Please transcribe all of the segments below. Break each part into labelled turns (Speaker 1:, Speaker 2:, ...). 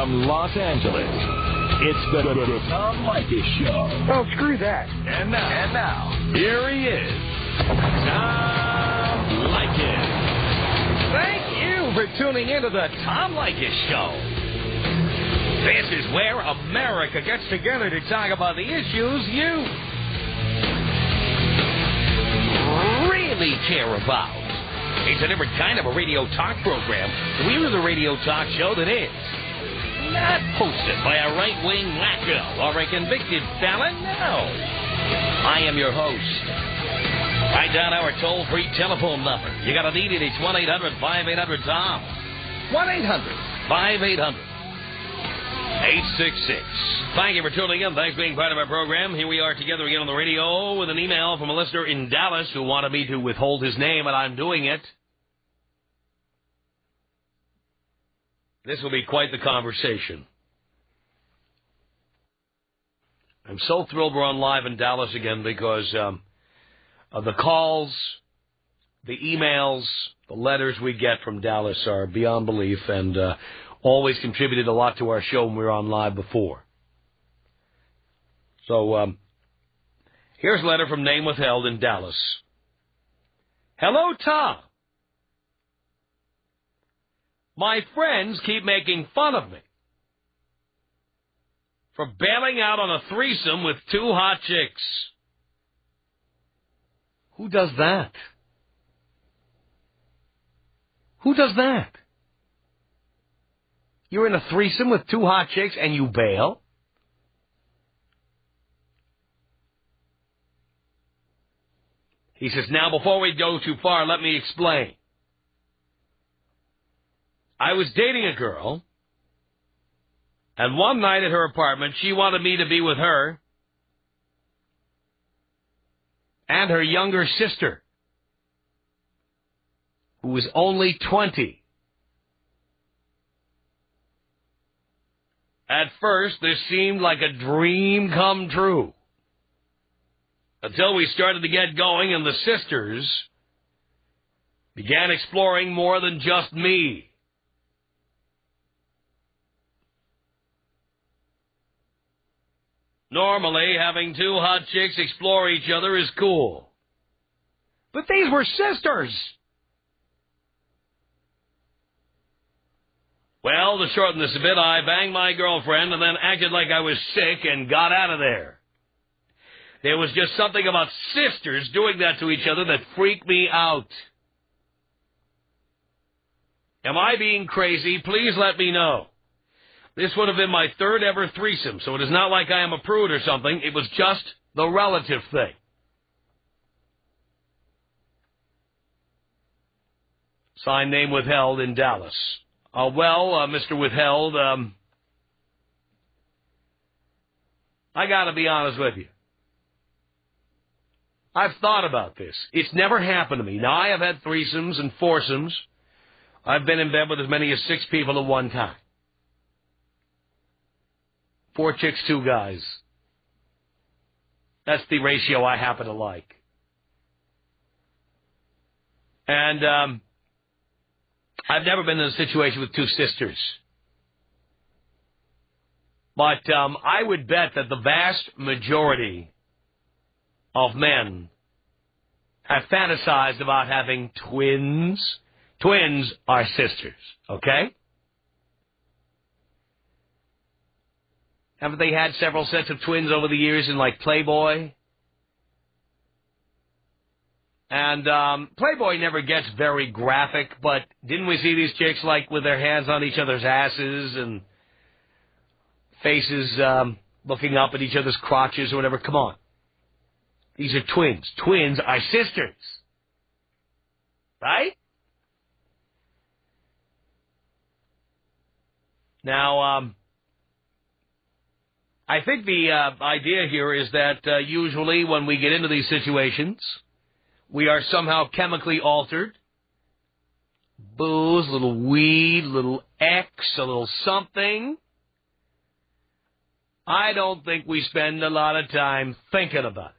Speaker 1: from Los Angeles, it's the Tom Leykis Show.
Speaker 2: Oh, screw that.
Speaker 1: And now, here he is, Tom Leykis.
Speaker 3: Thank you for tuning into the Tom Leykis Show. This is where America gets together to talk about the issues you really care about. It's a different kind of a radio talk program. We're the radio talk show that is not hosted by a right-wing wacko or a convicted felon. No. I am your host. Write down our toll-free telephone number. You got to need it. It's 1-800-5800-TOM. 1-800-5800-866. Thank you for tuning in. Thanks for being part of our program. Here we are together again on the radio with an email from a listener in Dallas who wanted me to withhold his name, and I'm doing it. This will be quite the conversation. I'm so thrilled we're on live in Dallas again because of the calls, the emails, the letters we get from Dallas are beyond belief and always contributed a lot to our show when we were on live before. So here's a letter from Name Withheld in Dallas. Hello, Tom. My friends keep making fun of me for bailing out on a threesome with two hot chicks. Who does that? Who does that? You're in a threesome with two hot chicks and you bail? He says, now before we go too far, let me explain. I was dating a girl, and one night at her apartment, she wanted me to be with her and her younger sister, who was only 20. At first, this seemed like a dream come true, until we started to get going and the sisters began exploring more than just me. Normally, having two hot chicks explore each other is cool. But these were sisters. Well, to shorten this a bit, I banged my girlfriend and then acted like I was sick and got out of there. There was just something about sisters doing that to each other that freaked me out. Am I being crazy? Please let me know. This would have been my third ever threesome, so it is not like I am a prude or something. It was just the relative thing. Sign Name Withheld in Dallas. Mr. Withheld, I gotta be honest with you. I've thought about this. It's never happened to me. Now, I have had threesomes and foursomes. I've been in bed with as many as 6 people at one time. 4 chicks, 2 guys. That's the ratio I happen to like. And I've never been in a situation with 2 sisters. But I would bet that the vast majority of men have fantasized about having twins. Twins are sisters, okay? Haven't they had several sets of twins over the years in, like, Playboy? And Playboy never gets very graphic, but didn't we see these chicks, like, with their hands on each other's asses and faces looking up at each other's crotches or whatever? Come on. These are twins. Twins are sisters. Right? Now, I think the idea here is that usually when we get into these situations, we are somehow chemically altered. Booze, a little weed, a little X, a little something. I don't think we spend a lot of time thinking about it.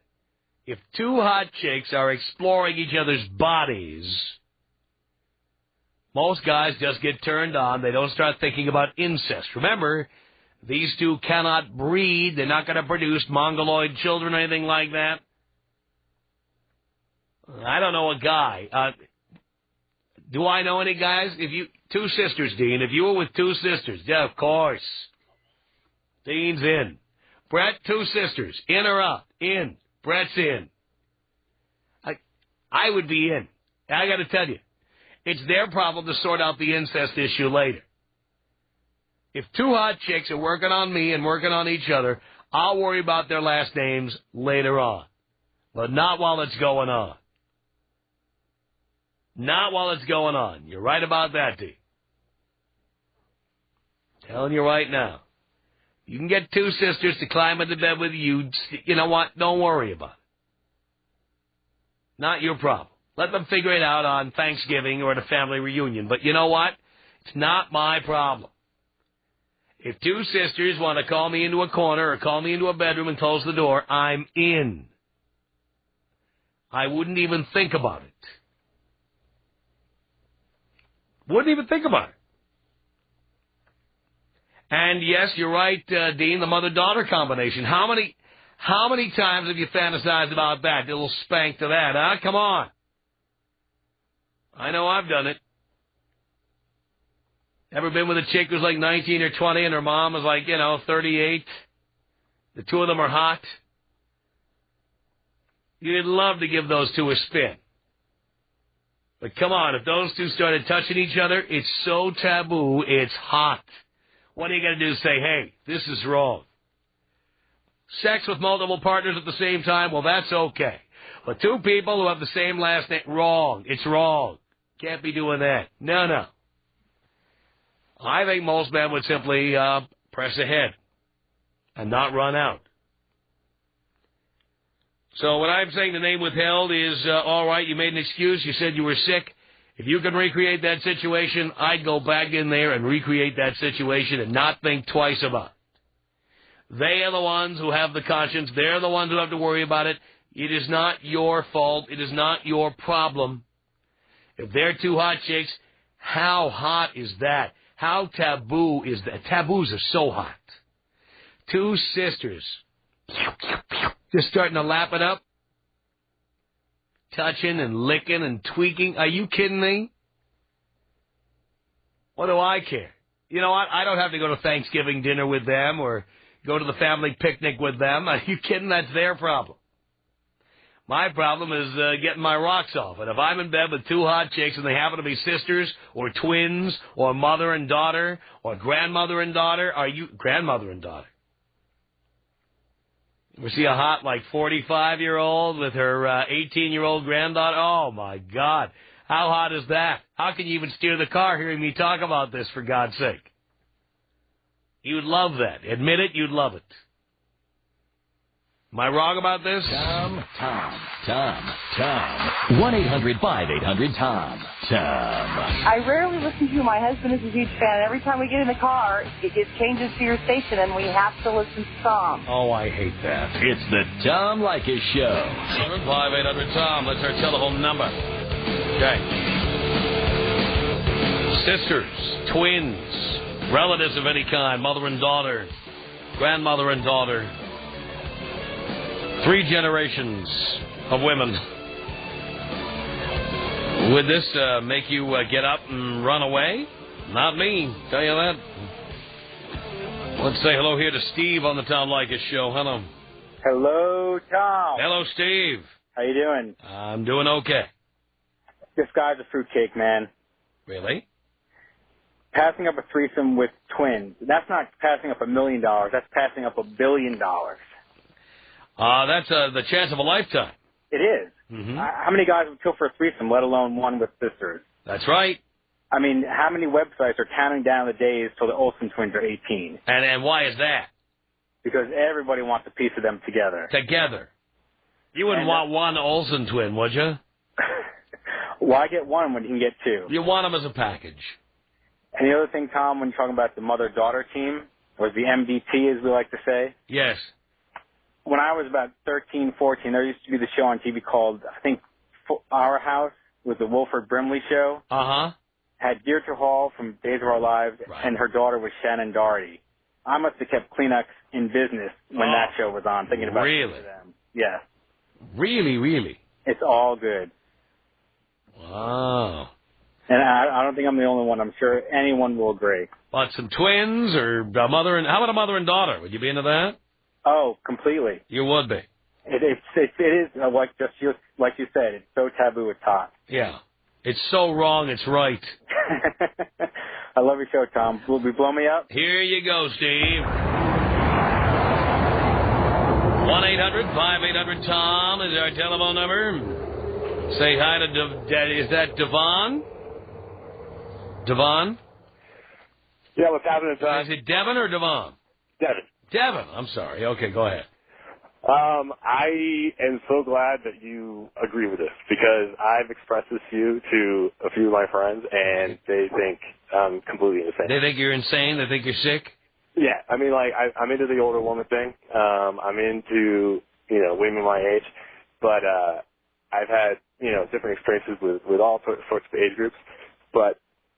Speaker 3: If 2 hot chicks are exploring each other's bodies, Most guys just get turned on. They don't start thinking about incest. Remember, these two cannot breed. They're not going to produce mongoloid children or anything like that. I don't know a guy. Do I know any guys? Two sisters, Dean. If you were with two sisters, yeah, of course. Dean's in. Brett, two sisters. In or out? In. Brett's in. I would be in. I got to tell you, it's their problem to sort out the incest issue later. If two hot chicks are working on me and working on each other, I'll worry about their last names later on. But not while it's going on. Not while it's going on. You're right about that, D. Telling you right now. You can get two sisters to climb into bed with you. You know what? Don't worry about it. Not your problem. Let them figure it out on Thanksgiving or at a family reunion. But you know what? It's not my problem. If two sisters want to call me into a corner or call me into a bedroom and close the door, I'm in. I wouldn't even think about it. Wouldn't even think about it. And yes, you're right, Dean, the mother-daughter combination. How many times have you fantasized about that? A little spank to that, huh? Come on. I know I've done it. Ever been with a chick who's like 19 or 20 and her mom is like, 38? The two of them are hot. You'd love to give those two a spin. But come on, if those two started touching each other, it's so taboo, it's hot. What are you going to do? Say, hey, this is wrong. Sex with multiple partners at the same time, well, that's okay. But two people who have the same last name, wrong. It's wrong. Can't be doing that. No. I think most men would simply press ahead and not run out. So what I'm saying the name withheld is, all right, you made an excuse. You said you were sick. If you can recreate that situation, I'd go back in there and recreate that situation and not think twice about it. They are the ones who have the conscience. They're the ones who have to worry about it. It is not your fault. It is not your problem. If they're two hot chicks, how hot is that? How taboo is that? Taboos are so hot. Two sisters just starting to lap it up, touching and licking and tweaking. Are you kidding me? What do I care? You know what? I don't have to go to Thanksgiving dinner with them or go to the family picnic with them. Are you kidding? That's their problem. My problem is getting my rocks off. And if I'm in bed with two hot chicks and they happen to be sisters or twins or mother and daughter or grandmother and daughter, grandmother and daughter? We see a hot, 45-year-old with her 18-year-old granddaughter. Oh, my God. How hot is that? How can you even steer the car hearing me talk about this, for God's sake? You'd love that. Admit it, you'd love it. Am I wrong about this?
Speaker 1: Tom. 1-800-5800-TOM. Tom.
Speaker 2: I rarely listen to you. My husband is a huge fan. Every time we get in the car, it changes to your station, and we have to listen to Tom.
Speaker 3: Oh, I hate that.
Speaker 1: It's the Tom Leykis Show.
Speaker 3: 75800-TOM. That's our telephone number. Okay. Sisters, twins, relatives of any kind, mother and daughter, grandmother and daughter. 3 generations of women. Would this make you get up and run away? Not me, tell you that. Let's say hello here to Steve on the Tom Leykis Show. Hello.
Speaker 4: Hello, Tom.
Speaker 3: Hello, Steve.
Speaker 4: How you doing?
Speaker 3: I'm doing okay.
Speaker 4: This guy's a fruitcake, man.
Speaker 3: Really?
Speaker 4: Passing up a threesome with twins. That's not passing up $1 million. That's passing up $1 billion.
Speaker 3: That's the chance of a lifetime.
Speaker 4: It is.
Speaker 3: Mm-hmm.
Speaker 4: How many guys would kill for a threesome, let alone one with sisters?
Speaker 3: That's right.
Speaker 4: I mean, how many websites are counting down the days till the Olsen twins are 18?
Speaker 3: And why is that?
Speaker 4: Because everybody wants a piece of them together.
Speaker 3: Together. You wouldn't want one Olsen twin, would you?
Speaker 4: Why get one when you can get two?
Speaker 3: You want them as a package.
Speaker 4: And the other thing, Tom, when you're talking about the mother-daughter team, or the MDT, as we like to say.
Speaker 3: Yes.
Speaker 4: When I was about 13, 14, there used to be the show on TV called, I think, Our House, with the Wilford Brimley show.
Speaker 3: Uh-huh.
Speaker 4: had Deirdre Hall from Days of Our Lives, and her daughter was Shannon Doherty. I must have kept Kleenex in business when that show was on, thinking about them. Yeah.
Speaker 3: Really, really?
Speaker 4: It's all good.
Speaker 3: Wow.
Speaker 4: And I don't think I'm the only one. I'm sure anyone will agree.
Speaker 3: What, some twins or a mother and... How about a mother and daughter? Would you be into that?
Speaker 4: Oh, completely.
Speaker 3: You would be.
Speaker 4: It is like you said. It's so taboo. It's hot.
Speaker 3: Yeah. It's so wrong. It's right.
Speaker 4: I love your show, Tom. Will you blow me up?
Speaker 3: Here you go, Steve. 1-800-5800-TOM is our telephone number. Say hi to is that Devon? Devon?
Speaker 5: Yeah, what's happening, Tom?
Speaker 3: Is it Devon or Devon?
Speaker 5: Devon.
Speaker 3: Devon. I'm sorry. Okay, go ahead.
Speaker 5: I am so glad that you agree with this because I've expressed this view to a few of my friends, and they think I'm completely insane.
Speaker 3: They think you're insane? They think you're sick?
Speaker 5: Yeah, I mean, like, I'm into the older woman thing. I'm into, women my age, but I've had, different experiences with all sorts of age groups, but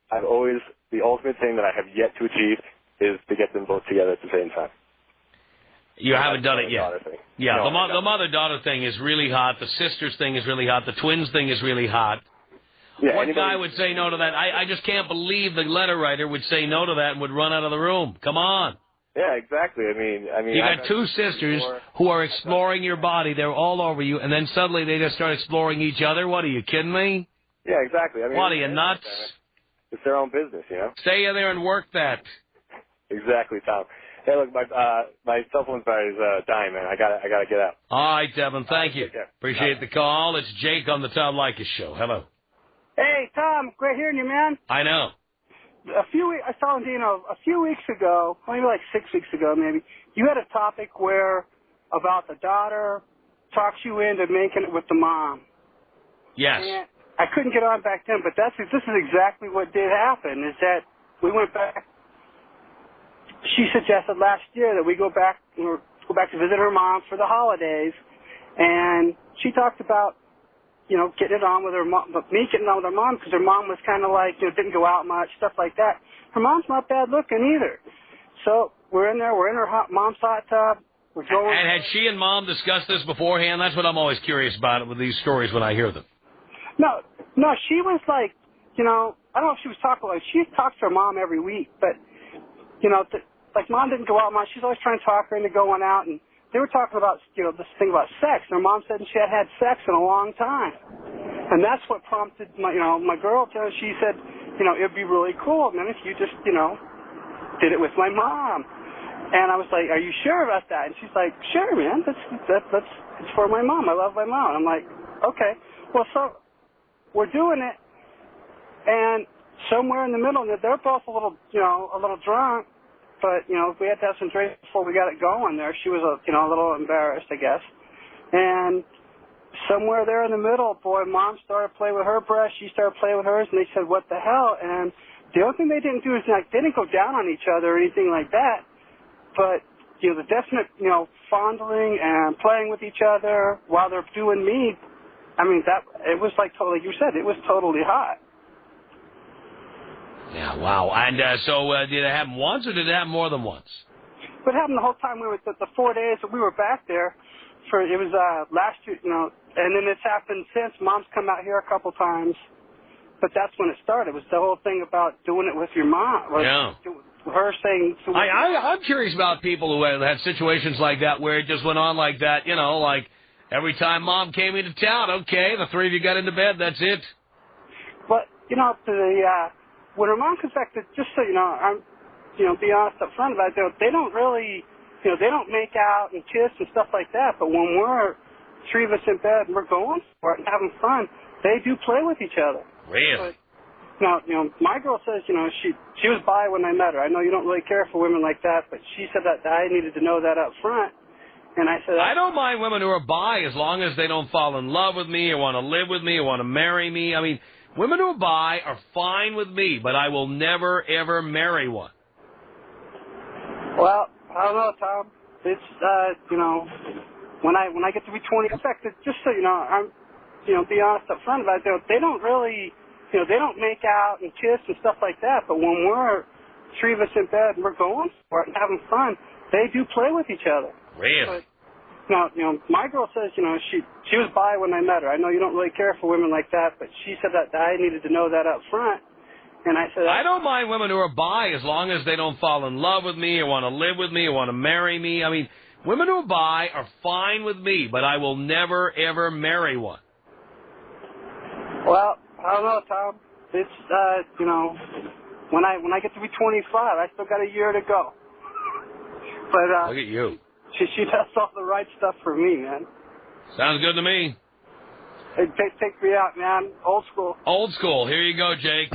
Speaker 5: the ultimate thing that I have yet to achieve is to get them both together at the same time. You
Speaker 3: haven't done it yet. Yeah, no, the mother-daughter thing is really hot. The sisters thing is really hot. The twins thing is really hot.
Speaker 5: Yeah,
Speaker 3: what guy would say no to that? I just can't believe the letter writer would say no to that and would run out of the room. Come on.
Speaker 5: Yeah, exactly. I mean,
Speaker 3: you got two sisters who are exploring your body. They're all over you, and then suddenly they just start exploring each other. What, are you kidding me?
Speaker 5: Yeah, exactly. I mean,
Speaker 3: what, are you nuts?
Speaker 5: It's their own business,
Speaker 3: Stay in there and work that.
Speaker 5: Exactly, Tom. Hey, look, my cell phone battery's dying, man. I gotta get out.
Speaker 3: All right, Devin. Thank you. Appreciate the call. It's Jake on the Tom Leykis Show. Hello.
Speaker 6: Hey, Tom. Great hearing you, man.
Speaker 3: I know.
Speaker 6: I saw Dino a few weeks ago, maybe like 6 weeks ago, maybe. You had a topic about the daughter talks you into making it with the mom.
Speaker 3: Yes.
Speaker 6: And I couldn't get on back then, but this is exactly what did happen. Is that we went back. She suggested last year that we go back to visit her mom for the holidays, and she talked about, getting it on with her mom, but me getting on with her mom because her mom was kind of like, didn't go out much, stuff like that. Her mom's not bad looking either. So we're in there, we're in her mom's hot tub, we're going.
Speaker 3: And had she and mom discussed this beforehand? That's what I'm always curious about with these stories when I hear them.
Speaker 6: No, she was like, I don't know if she was talking like, she talks to her mom every week, but, like, mom didn't go out much. She's always trying to talk her into going out, and they were talking about, this thing about sex. And her mom said she hadn't had sex in a long time. And that's what prompted my girl to, she said, it'd be really cool, man, if you just, did it with my mom. And I was like, are you sure about that? And she's like, sure, man, it's for my mom. I love my mom. I'm like, okay. Well, so we're doing it, and somewhere in the middle, they're both a little drunk. But, we had to have some drinks before we got it going there. She was, a little embarrassed, I guess. And somewhere there in the middle, boy, mom started playing with her breast. She started playing with hers, and they said, what the hell? And the only thing they didn't do is, they didn't go down on each other or anything like that. But, the definite, fondling and playing with each other while they're doing me, it was like totally, you said, it was totally hot.
Speaker 3: Yeah, wow. And so did it happen once or did it happen more than once?
Speaker 6: It happened the whole time we were the 4 days that we were back there. It was last year, and then it's happened since. Mom's come out here a couple times, but that's when it started. It was the whole thing about doing it with your mom.
Speaker 3: Yeah.
Speaker 6: Her saying...
Speaker 3: I'm curious about people who have had situations like that where it just went on like that, like every time mom came into town, okay, the three of you got into bed, that's it.
Speaker 6: But, when her mom comes back, just so I'm, be honest up front about it, they don't really, they don't make out and kiss and stuff like that. But when we're three of us in bed and we're going for it and having fun, they do play with each other.
Speaker 3: Really?
Speaker 6: But, my girl says, she was bi when I met her. I know you don't really care for women like that, but she said that I needed to know that up front. And I said,
Speaker 3: I don't mind women who are bi as long as they don't fall in love with me or want to live with me or want to marry me. I mean, women who are bi are fine with me, but I will never, ever marry one.
Speaker 6: Well, I don't know, Tom. It's, when I get to be 20, in fact, just so I'm, be honest up front about it, they don't really, they don't make out and kiss and stuff like that, but when we're three of us in bed and we're going for it and having fun, they do play with each other.
Speaker 3: Really?
Speaker 6: But, my girl says, she was bi when I met her. I know you don't really care for women like that, but she said that I needed to know that up front. And I said,
Speaker 3: I don't mind women who are bi as long as they don't fall in love with me or want to live with me or want to marry me. I mean, women who are bi are fine with me, but I will never, ever marry one.
Speaker 6: Well, I don't know, Tom. It's, when I get to be 25, I still got a year to go. But,
Speaker 3: look at you.
Speaker 6: She does all the right stuff for me, man.
Speaker 3: Sounds good to me.
Speaker 6: Hey, take me out, man. Old school.
Speaker 3: Old school. Here you go, Jake.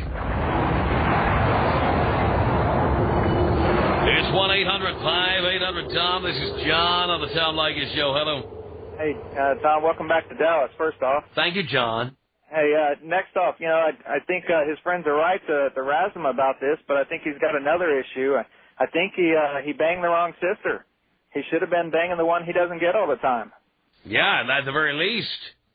Speaker 3: It's 1-800-5800-TOM. This is John on the Tom Leykis Show. Hello.
Speaker 4: Hey, Tom, welcome back to Dallas, first off.
Speaker 3: Thank you, John.
Speaker 4: Hey, next off, I think his friends are right to razz him about this, but I think he's got another issue. I think he banged the wrong sister. He should have been banging the one he doesn't get all the time.
Speaker 3: Yeah, at the very least.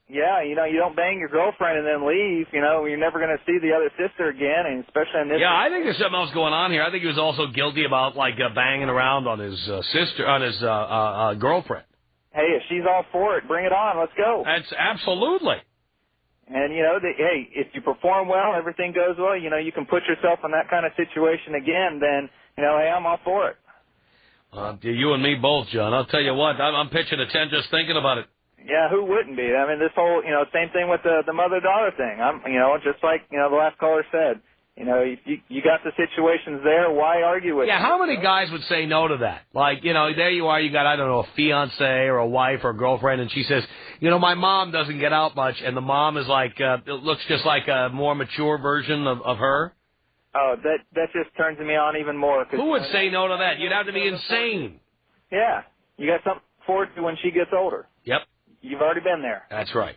Speaker 4: Yeah, you don't bang your girlfriend and then leave. You're never going to see the other sister again, and especially in this.
Speaker 3: Yeah, I think there's something else going on here. I think he was also guilty about banging around on his sister, on his girlfriend.
Speaker 4: Hey, if she's all for it, bring it on. Let's go.
Speaker 3: That's absolutely.
Speaker 4: And hey, if you perform well, everything goes well. You can put yourself in that kind of situation again. Then hey, I'm all for it.
Speaker 3: You and me both, John. I'll tell you what, I'm pitching a tent just thinking about it.
Speaker 4: Yeah, who wouldn't be? I mean, this whole, same thing with the mother-daughter thing. Just like, the last caller said, you got the situations there, why argue with it?
Speaker 3: Yeah, how many guys would say no to that? Like, there you are, you got, I don't know, a fiance or a wife or a girlfriend, and she says, my mom doesn't get out much, and the mom is like, it looks just like a more mature version of her.
Speaker 4: Oh, that just turns me on even more.
Speaker 3: Who would say no to that? You'd have to be insane.
Speaker 4: Yeah, you got something forward to when she gets older.
Speaker 3: Yep.
Speaker 4: You've already been there.
Speaker 3: That's right.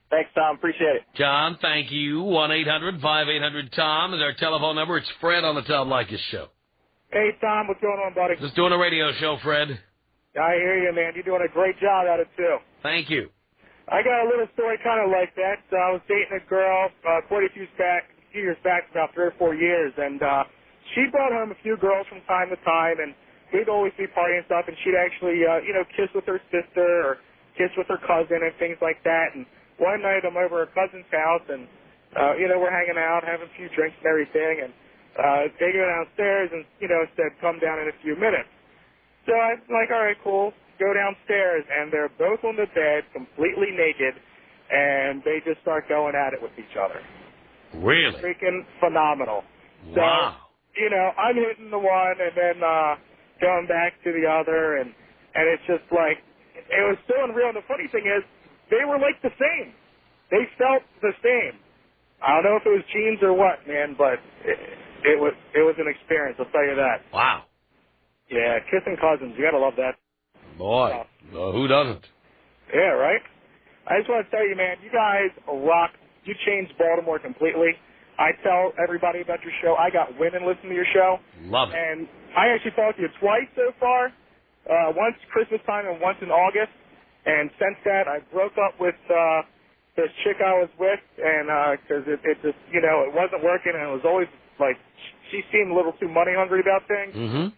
Speaker 4: Thanks, Tom. Appreciate it.
Speaker 3: John, thank you. 1-800-5800-TOM is our telephone number. It's Fred on the Tom Leykis Show.
Speaker 7: Hey, Tom. What's going on, buddy?
Speaker 3: Just doing a radio show, Fred.
Speaker 7: I hear you, man. You're doing a great job at it, too.
Speaker 3: Thank you.
Speaker 7: I got a little story kind of like that. I was dating a girl quite a few years back, about 3 or 4 years, and she brought home a few girls from time to time, and we'd always be partying and stuff, and she'd actually, kiss with her sister or kiss with her cousin and things like that. And one night I'm over at her cousin's house, and, we're hanging out, having a few drinks and everything, and they go downstairs and, said, come down in a few minutes. So I'm like, all right, cool. Go downstairs, and they're both on the bed, completely naked, and they just start going at it with each other.
Speaker 3: Really?
Speaker 7: Freaking phenomenal.
Speaker 3: Wow.
Speaker 7: So, I'm hitting the one and then going back to the other, and it's just like, it was so unreal. And the funny thing is, they were like the same. They felt the same. I don't know if it was genes or what, man, but it was an experience, I'll tell you that.
Speaker 3: Wow.
Speaker 7: Yeah, kissing cousins, you gotta love that.
Speaker 3: Boy, who doesn't?
Speaker 7: Yeah, right? I just want to tell you, man, you guys rock. You changed Baltimore completely. I tell everybody about your show. I got women listening to your show.
Speaker 3: Love it.
Speaker 7: And I actually talked to you twice so far, once Christmas time and once in August. And since that, I broke up with this chick I was with, and because it just, it wasn't working, and it was always like she seemed a little too money hungry about things.
Speaker 3: Mm-hmm.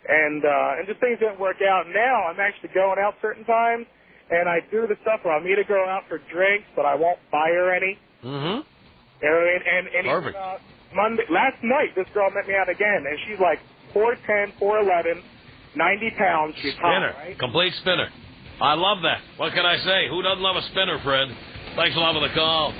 Speaker 7: And just things didn't work out. Now I'm actually going out certain times, and I do the stuff where I'll meet a girl out for drinks, but I won't buy her any.
Speaker 3: Mm-hmm.
Speaker 7: You know what I mean? And
Speaker 3: Perfect.
Speaker 7: Last night, this girl met me out again, and she's like 4'10", 4'11", 90 pounds. She's
Speaker 3: Spinner.
Speaker 7: hot, right?
Speaker 3: Complete spinner. I love that. What can I say? Who doesn't love a spinner, Fred? Thanks a lot for the call.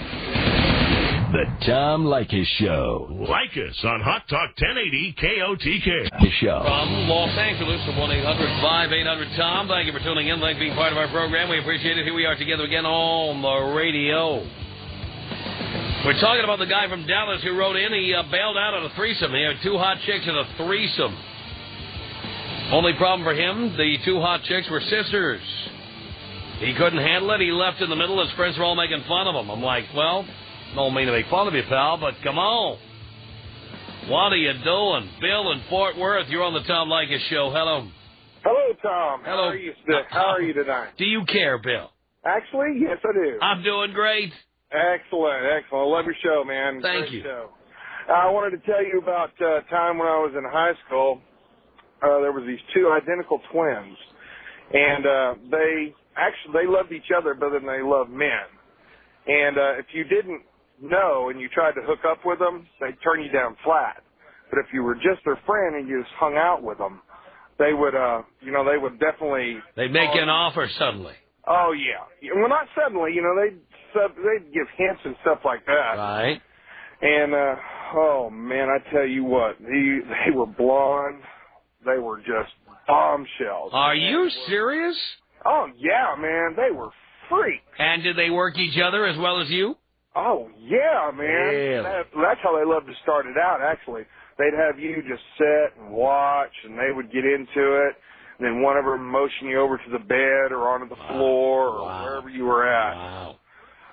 Speaker 1: The Tom Leykis Show.
Speaker 8: Leykis on Hot Talk 1080 KOTK.
Speaker 1: The show.
Speaker 3: From Los Angeles, from 1-800-5800-TOM. Thank you for tuning in. Thank you for being part of our program. We appreciate it. Here we are together again on the radio. We're talking about the guy from Dallas who wrote in. He bailed out on a threesome. He had 2 hot chicks and a threesome. Only problem for him, the 2 hot chicks were sisters. He couldn't handle it. He left in the middle. His friends were all making fun of him. I'm like, well, don't mean to make fun of you, pal, but come on. What are you doing? Bill in Fort Worth, you're on the Tom Leykis Show. Hello.
Speaker 9: Hello, Tom.
Speaker 3: Hello.
Speaker 9: How are you tonight?
Speaker 3: Do you care, Bill?
Speaker 9: Actually, yes, I do.
Speaker 3: I'm doing great.
Speaker 9: Excellent. I love your show, man.
Speaker 3: Thank
Speaker 9: Great
Speaker 3: you.
Speaker 9: Show. I wanted to tell you about a time when I was in high school. There was these two identical twins, and they loved each other better than they loved men. And if you didn't know and you tried to hook up with them, they'd turn you down flat. But if you were just their friend and you just hung out with them, they would, they would definitely.
Speaker 3: They'd make you an offer suddenly.
Speaker 9: Oh yeah. Well, not suddenly. They'd give hints and stuff like that.
Speaker 3: Right.
Speaker 9: And oh man, I tell you what, they were blonde. They were just bombshells.
Speaker 3: Are you serious?
Speaker 9: Oh yeah, man, they were freaks.
Speaker 3: And did they work each other as well as you?
Speaker 9: Oh yeah, man.
Speaker 3: Really?
Speaker 9: That's how they loved to start it out. Actually, they'd have you just sit and watch, and they would get into it. And then one of them motion you over to the bed or onto the floor or wherever you were at.
Speaker 3: Wow.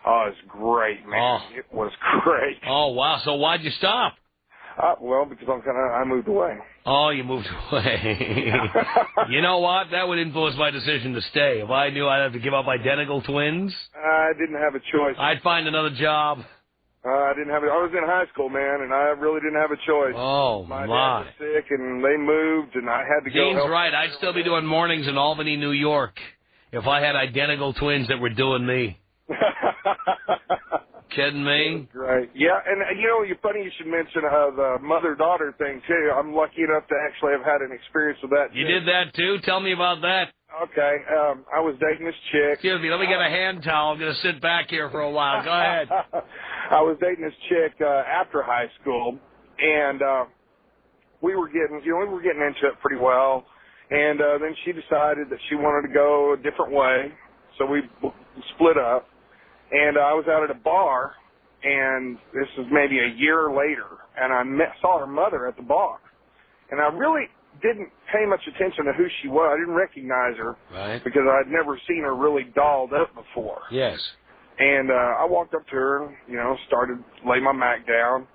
Speaker 9: Oh, it's great, man.
Speaker 3: Oh.
Speaker 9: It was great.
Speaker 3: Oh, wow. So why'd you stop?
Speaker 9: Well, because I moved away.
Speaker 3: Oh, you moved away. You know what? That would influence my decision to stay. If I knew I'd have to give up identical twins,
Speaker 9: I didn't have a choice.
Speaker 3: I'd find another job.
Speaker 9: I didn't have. I was in high school, man, and I really didn't have a choice.
Speaker 3: Oh,
Speaker 9: my dad
Speaker 3: my.
Speaker 9: was sick, and they moved, and I had to go.
Speaker 3: Gene's right. I'd still be doing mornings in Albany, New York, if I had identical twins that were doing me. Kidding me?
Speaker 9: Right. Yeah, and you're funny you should mention the mother-daughter thing, too. I'm lucky enough to actually have had an experience with that, too.
Speaker 3: You did that, too? Tell me about that.
Speaker 9: Okay. I was dating this chick.
Speaker 3: Excuse me. Let me get a hand towel. I'm going to sit back here for a while. Go ahead.
Speaker 9: I was dating this chick after high school, and we were getting into it pretty well. And then she decided that she wanted to go a different way, so we split up. And I was out at a bar, and this was maybe a year later, and I saw her mother at the bar. And I really didn't pay much attention to who she was. I didn't recognize her because I'd never seen her really dolled up before.
Speaker 3: Yes.
Speaker 9: And I walked up to her and, started to lay my Mac down.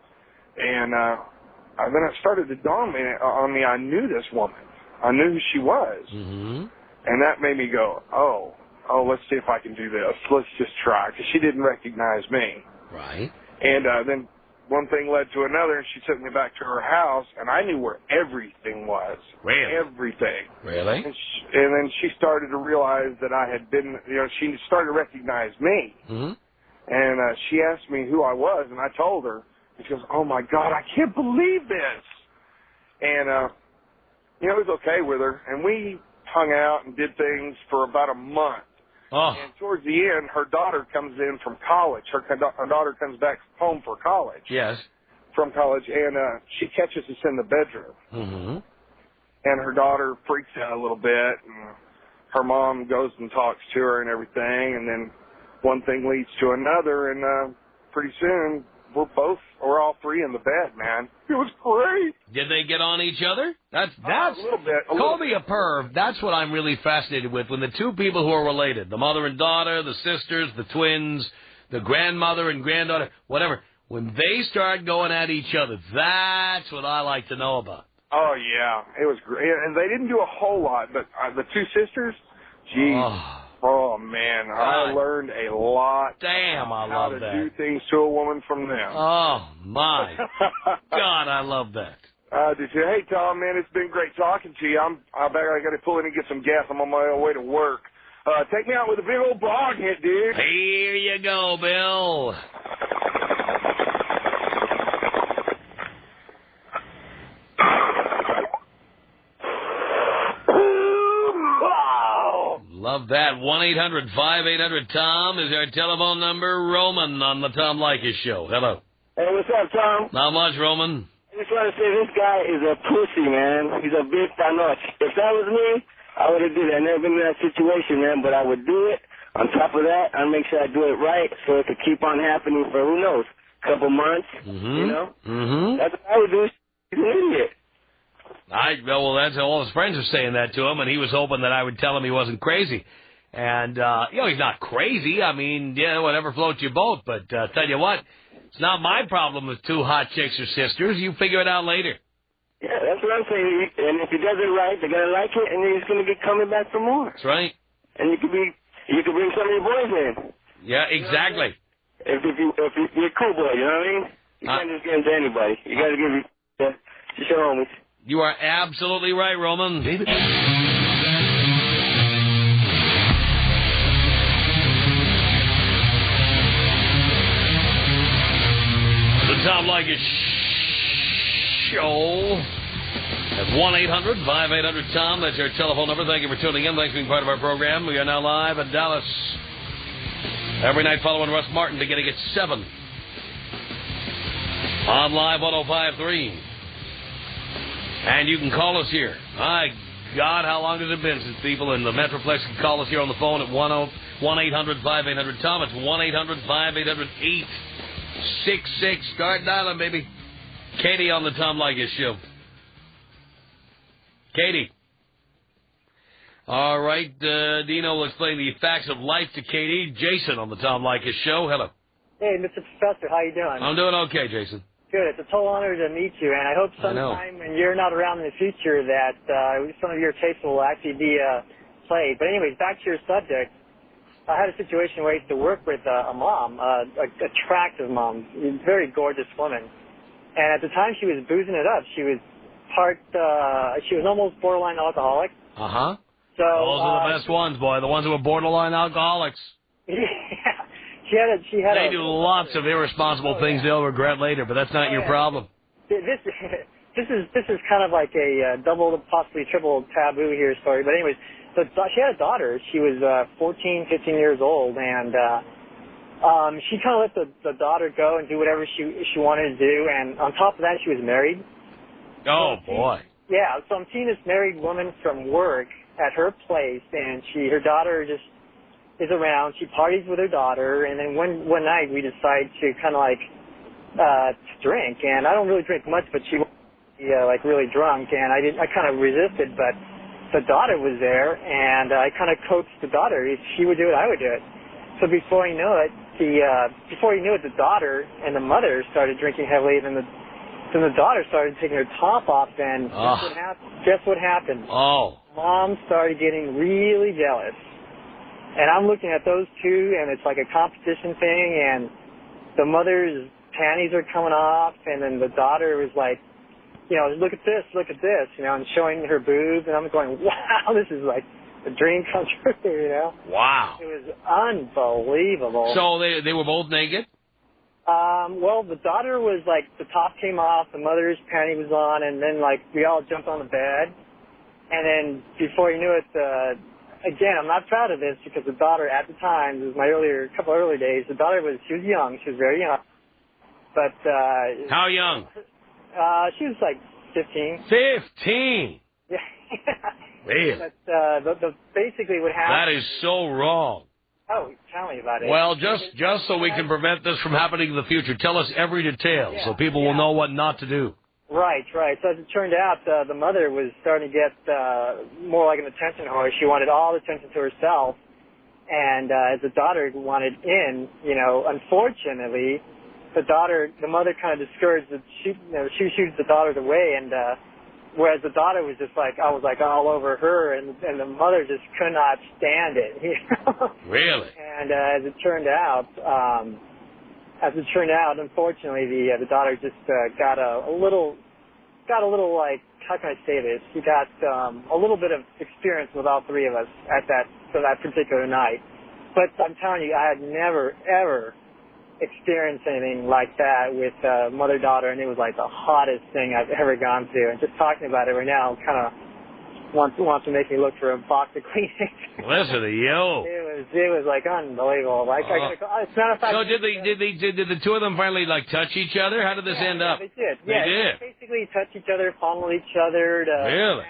Speaker 9: And then it started to dawn on me I knew this woman. I knew who she was.
Speaker 3: Mm-hmm.
Speaker 9: And that made me go, oh, let's see if I can do this. Let's just try, because she didn't recognize me.
Speaker 3: Right.
Speaker 9: And then one thing led to another, and she took me back to her house, and I knew where everything was.
Speaker 3: Really?
Speaker 9: Everything.
Speaker 3: Really?
Speaker 9: And then she started to realize that I had been, she started to recognize me.
Speaker 3: Mm-hmm.
Speaker 9: And she asked me who I was, and I told her. And she goes, oh, my God, I can't believe this. And, it was okay with her, and we hung out and did things for about a month.
Speaker 3: Oh.
Speaker 9: And towards the end, her daughter comes in from college. Her daughter comes back home for college.
Speaker 3: Yes.
Speaker 9: From college, and she catches us in the bedroom.
Speaker 3: Mm-hmm.
Speaker 9: And her daughter freaks out a little bit, and her mom goes and talks to her and everything, and then one thing leads to another, and pretty soon we're all three in the bed, man. It was great.
Speaker 3: Did they get on each other? That's
Speaker 9: a little bit.
Speaker 3: Call me a perv. That's what I'm really fascinated with. When the two people who are related, the mother and daughter, the sisters, the twins, the grandmother and granddaughter, whatever, when they start going at each other, that's what I like to know about.
Speaker 9: Oh, yeah. It was great. And they didn't do a whole lot, but the two sisters, geez. Oh, man, I learned a lot.
Speaker 3: Damn, I love that.
Speaker 9: How to do things to a woman from them.
Speaker 3: Oh, my God, I love that.
Speaker 9: Did you? Hey, Tom, man, it's been great talking to you. I got to pull in and get some gas. I'm on my way to work. Take me out with a big old bog hit, dude.
Speaker 3: Here you go, Bill. Love that. 1-800-5800-TOM is our telephone number. Roman on the Tom Leykis Show. Hello.
Speaker 10: Hey, what's up, Tom?
Speaker 3: Not much, Roman.
Speaker 10: I just want to say this guy is a pussy, man. He's a big panoche. If that was me, I would have did it. I've never been in that situation, man, but I would do it. On top of that, I'd make sure I do it right so it could keep on happening for, who knows, a couple months,
Speaker 3: Mm-hmm.
Speaker 10: That's what I would do. He's an idiot.
Speaker 3: Well, that's all his friends are saying that to him, and he was hoping that I would tell him he wasn't crazy. And, he's not crazy. I mean, whatever floats your boat. But tell you what, it's not my problem with two hot chicks or sisters. You figure it out later.
Speaker 10: Yeah, that's what I'm saying. And if he does it right, they're going to like it, and he's going to get coming back for more.
Speaker 3: That's right.
Speaker 10: And you could bring some of your boys in.
Speaker 3: Yeah, exactly.
Speaker 10: if you're a cool boy, you know what I mean? You can't just get into anybody. You got to give it to your homies.
Speaker 3: You are absolutely right, Roman.
Speaker 8: David.
Speaker 3: The Tom Leykis Show at 1-800-5800-TOM. That's our telephone number. Thank you for tuning in. Thanks for being part of our program. We are now live in Dallas every night following Russ Martin beginning at 7 on Live 105.3. And you can call us here. My God, how long has it been since people in the Metroplex can call us here on the phone at 1-800-5800-TOM. It's 1-800-5800-866. Start dialing, baby. Katie on the Tom Leykis Show. Katie. All right, Dino will explain the facts of life to Katie. Jason on the Tom Leykis Show. Hello.
Speaker 11: Hey, Mr. Professor, how you doing?
Speaker 3: I'm doing okay, Jason.
Speaker 11: Good. It's a total honor to meet you, and I hope sometime when you're not around in the future that some of your tapes will actually be played. But anyways, back to your subject. I had a situation where I used to work with a mom, a attractive mom, a very gorgeous woman. And at the time she was boozing it up. She was she was almost borderline alcoholic.
Speaker 3: Uh-huh.
Speaker 11: So,
Speaker 3: those are the best ones, boy. The ones who are borderline alcoholics.
Speaker 11: Yeah. She had
Speaker 3: they do lots of irresponsible things they'll regret later, but that's not your problem.
Speaker 11: This is kind of like a double, possibly triple taboo here story. But anyways, so she had a daughter. She was 14, 15 years old, and she kind of let the daughter go and do whatever she wanted to do. And on top of that, she was married.
Speaker 3: Oh, boy.
Speaker 11: Yeah, so I'm seeing this married woman from work at her place, and her daughter just is around. She parties with her daughter, and then one night we decide to kind of like drink. And I don't really drink much, but she was like really drunk, and I kind of resisted, but the daughter was there, and I kind of coaxed the daughter. If she would do it, I would do it. So before you knew it, the daughter and the mother started drinking heavily, and then the daughter started taking her top off, and guess what happened?
Speaker 3: Oh.
Speaker 11: Mom started getting really jealous. And I'm looking at those two, and it's like a competition thing, and the mother's panties are coming off, and then the daughter was like, look at this, and showing her boobs, and I'm going, wow, this is like a dream come true,
Speaker 3: Wow.
Speaker 11: It was unbelievable.
Speaker 3: So they were both naked?
Speaker 11: Well, the daughter was like, the top came off, the mother's panty was on, and then like we all jumped on the bed, and then before you knew it, again, I'm not proud of this because the daughter at the time, this was my couple early days, she was young, she was very young. But,
Speaker 3: how young?
Speaker 11: She was like 15.
Speaker 3: 15?
Speaker 11: Yeah.
Speaker 3: Really?
Speaker 11: But, basically what happened.
Speaker 3: That is so wrong.
Speaker 11: Oh, tell me about it.
Speaker 3: Well, just so we can prevent this from happening in the future, tell us every detail so people will know what not to do.
Speaker 11: Right. So as it turned out, the mother was starting to get more like an attention whore. She wanted all the attention to herself, and as the daughter wanted in, unfortunately, the mother kind of discouraged that she shoots the daughter away, and whereas the daughter was just like, I was like all over her, and the mother just could not stand it.
Speaker 3: Really?
Speaker 11: And as it turned out, unfortunately, the daughter just got a little like, how can I say this? She got a little bit of experience with all three of us at that particular night. But I'm telling you, I had never ever experienced anything like that with mother-daughter, and it was like the hottest thing I've ever gone to. And just talking about it right now kind of wants to make me look for a box of Kleenex.
Speaker 3: Listen to you.
Speaker 11: It was like unbelievable. Like it's not a fact.
Speaker 3: So did the two of them finally like touch each other? How did this end up?
Speaker 11: They did.
Speaker 3: They did.
Speaker 11: Basically touch each other, fondle each other.
Speaker 3: Really?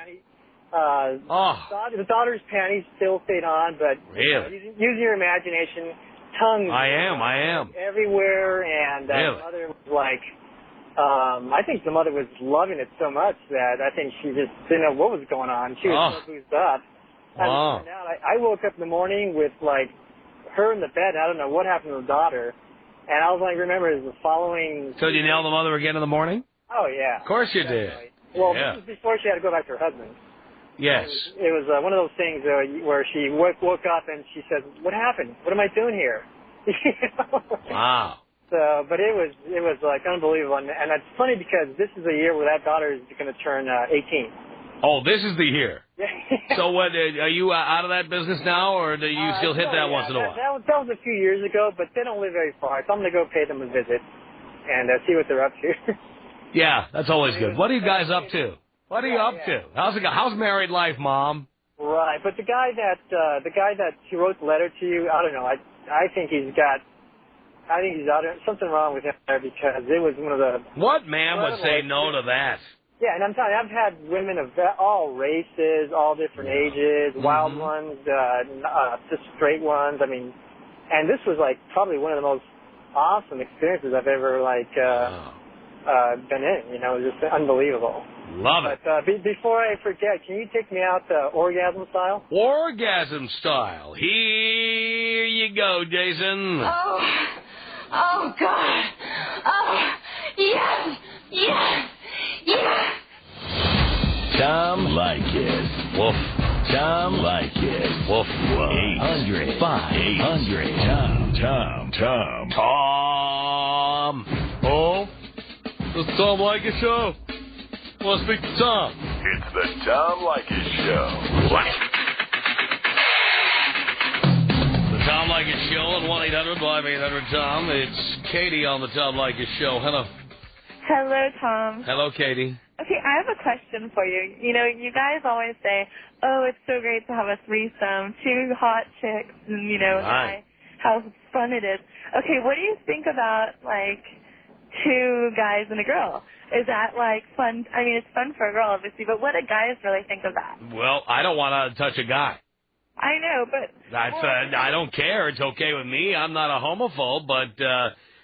Speaker 11: The daughter's panties still stayed on, but
Speaker 3: really,
Speaker 11: using your imagination, tongues.
Speaker 3: I am
Speaker 11: everywhere, and the mother was like. I think the mother was loving it so much that I think she just didn't know what was going on. She was so boozed up. As it turned out, I woke up in the morning with like her in the bed, and I don't know what happened to the daughter. And I was like, remember, the following.
Speaker 3: So did you nail the mother again in the morning?
Speaker 11: Oh yeah.
Speaker 3: Of course you did.
Speaker 11: Well, this was before she had to go back to her husband.
Speaker 3: Yes.
Speaker 11: It was one of those things where she woke up and she said, "What happened? What am I doing here?"
Speaker 3: Wow.
Speaker 11: So, but it was like unbelievable, and it's funny because this is the year where that daughter is going to turn 18.
Speaker 3: Oh, this is the year. So what? Are you out of that business now, or do you still hit that once in a while?
Speaker 11: That was a few years ago, but they don't live very far, so I'm going to go pay them a visit and see what they're up to.
Speaker 3: Yeah, that's always good. What are you guys up to? What are you up to? How's married life, Mom?
Speaker 11: Right, but the guy that he wrote the letter to you, I don't know. I think he's out there, something wrong with him there because it was one of the.
Speaker 3: What man would say no to that?
Speaker 11: Yeah, and I'm telling you, I've had women of all races, all different ages, wild ones, just straight ones. I mean, and this was like probably one of the most awesome experiences I've ever been in. You know, it was just unbelievable.
Speaker 3: Love it.
Speaker 11: But before I forget, can you take me out orgasm style?
Speaker 3: Orgasm style. Here you go, Jason.
Speaker 12: Oh God. Oh, yes, yes, yes.
Speaker 1: Tom Leykis.
Speaker 3: Woof.
Speaker 1: Tom Leykis.
Speaker 3: Woof.
Speaker 1: 800. 500. Tom.
Speaker 3: Oh, the Tom Leykis Show. Want to speak to Tom?
Speaker 1: It's the Tom Leykis Show.
Speaker 3: What? The Tom Leykis Show at 1-800-5800-TOM. It's Katie on the Tom Leykis Show. Hello.
Speaker 13: Hello, Tom.
Speaker 3: Hello, Katie.
Speaker 13: Okay, I have a question for you. You know, you guys always say, oh, it's so great to have a threesome, 2 hot chicks, and, you know, how fun it is. Okay, what do you think about, like, 2 guys and a girl? Is that, like, fun? I mean, it's fun for a girl, obviously, but what do guys really think of that?
Speaker 3: Well, I don't want to touch a guy.
Speaker 13: I know, but...
Speaker 3: I don't care. It's okay with me. I'm not a homophobe, but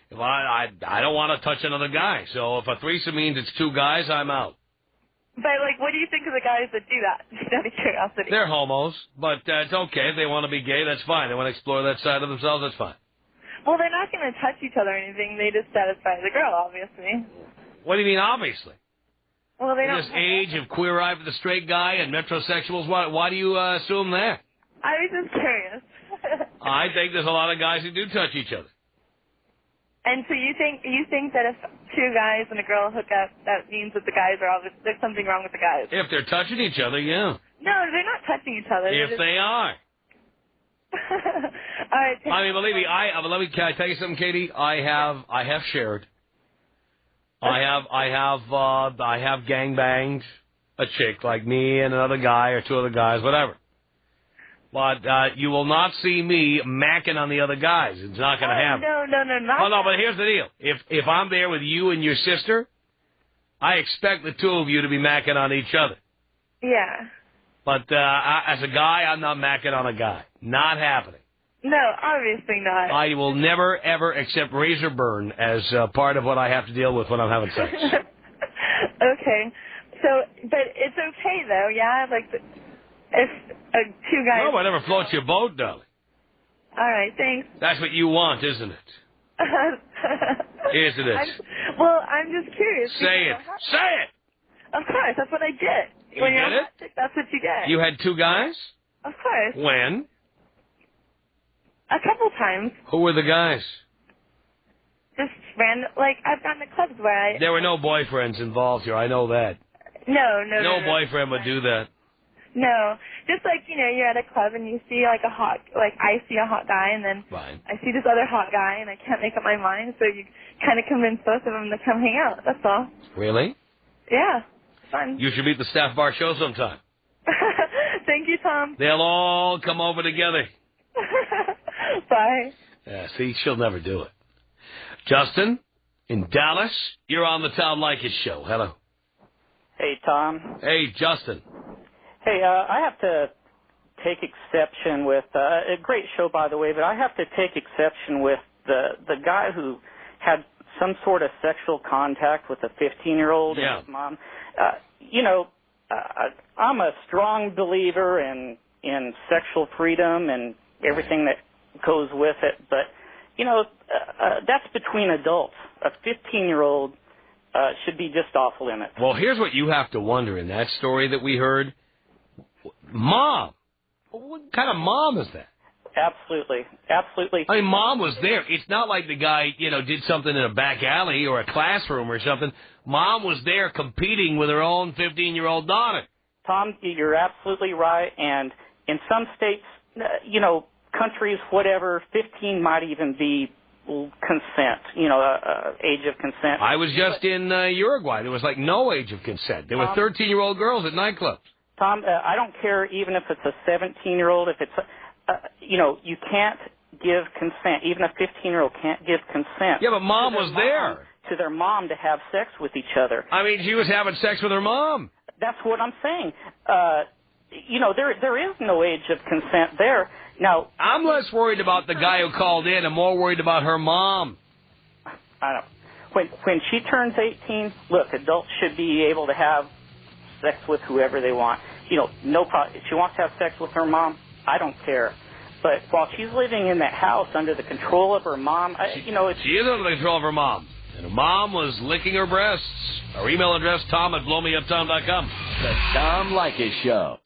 Speaker 3: if I don't want to touch another guy. So if a threesome means it's 2 guys, I'm out.
Speaker 13: But, like, what do you think of the guys that do that? Just out of curiosity.
Speaker 3: They're homos, but it's okay. If they want to be gay, that's fine. They want to explore that side of themselves, that's fine.
Speaker 13: Well, they're not going to touch each other or anything. They just satisfy the girl, obviously.
Speaker 3: What do you mean, obviously?
Speaker 13: Well, they
Speaker 3: in
Speaker 13: don't.
Speaker 3: this age of Queer Eye for the Straight Guy and metrosexuals, why do you assume that?
Speaker 13: I was just curious.
Speaker 3: I think there's a lot of guys who do touch each other.
Speaker 13: And so you think that if 2 guys and a girl hook up, that means that the guys are obviously, there's something wrong with the guys?
Speaker 3: If they're touching each other, yeah.
Speaker 13: No, they're not touching each other.
Speaker 3: If they are.
Speaker 13: All right.
Speaker 3: I mean, believe me, can I tell you something, Katie? I have shared. I have gangbanged a chick like me and another guy or 2 other guys, whatever. But you will not see me macking on the other guys. It's not going to happen.
Speaker 13: No, not.
Speaker 3: Oh, no, but here's the deal. If I'm there with you and your sister, I expect the 2 of you to be macking on each other.
Speaker 13: Yeah.
Speaker 3: But as a guy, I'm not macking on a guy. Not happening.
Speaker 13: No, obviously not.
Speaker 3: I will never, ever accept razor burn as part of what I have to deal with when I'm having sex.
Speaker 13: Okay. So, but it's okay, though, yeah? Like, if 2 guys...
Speaker 3: No, whatever floats your boat, darling.
Speaker 13: All right, thanks.
Speaker 3: That's what you want, isn't it? Isn't it?
Speaker 13: I'm just curious.
Speaker 3: Say it. Say it!
Speaker 13: Of course, that's what I get. When you're a hot chick, that's what you get.
Speaker 3: You had 2 guys?
Speaker 13: Of course.
Speaker 3: When?
Speaker 13: A couple times.
Speaker 3: Who were the guys?
Speaker 13: Just random, like, I've gone to clubs where
Speaker 3: There were no boyfriends involved here, I know that.
Speaker 13: No
Speaker 3: boyfriend would do that.
Speaker 13: No. Just like, you know, you're at a club and you see like I see a hot guy and then I see this other hot guy and I can't make up my mind, so you kind of convince both of them to come hang out, that's all.
Speaker 3: Really?
Speaker 13: Yeah. Fun.
Speaker 3: You should meet the Staff Bar Show sometime.
Speaker 13: Thank you, Tom.
Speaker 3: They'll all come over together.
Speaker 13: Bye.
Speaker 3: Yeah, see, she'll never do it. Justin, in Dallas, you're on the Tom Leykis Show. Hello.
Speaker 14: Hey, Tom.
Speaker 3: Hey, Justin.
Speaker 14: Hey, I have to take exception with a great show, by the way, but I have to take exception with the guy who had some sort of sexual contact with a 15-year-old and his mom. I'm a strong believer in sexual freedom and everything that goes with it, but that's between adults. A 15-year-old should be just off limits.
Speaker 3: Well, here's what you have to wonder in that story that we heard. Mom. What kind of mom is that?
Speaker 14: absolutely. Absolutely.
Speaker 3: I mean, Mom was there. It's not like the guy, did something in a back alley or a classroom or something. Mom was there competing with her own 15-year-old daughter.
Speaker 14: Tom, you're absolutely right. And in some states, countries, whatever, 15 might even be consent, age of consent.
Speaker 3: I was just in Uruguay. There was like no age of consent. There were 13-year-old girls at nightclubs.
Speaker 14: Tom, I don't care even if it's a 17-year-old, if it's, you can't give consent. Even a 15-year-old can't give consent.
Speaker 3: Yeah, but Mom was there.
Speaker 14: To their mom to have sex with each other.
Speaker 3: I mean, she was having sex with her mom.
Speaker 14: That's what I'm saying. There is no age of consent there. Now,
Speaker 3: I'm less worried about the guy who called in. I'm more worried about her mom.
Speaker 14: I don't. When she turns 18, look, adults should be able to have sex with whoever they want. No problem. If she wants to have sex with her mom, I don't care. But while she's living in that house under the control of her mom,
Speaker 3: she is under the control of her mom. And her mom was licking her breasts. Our email address, tom@blowmeuptom.com.
Speaker 1: The Tom Leykis Show.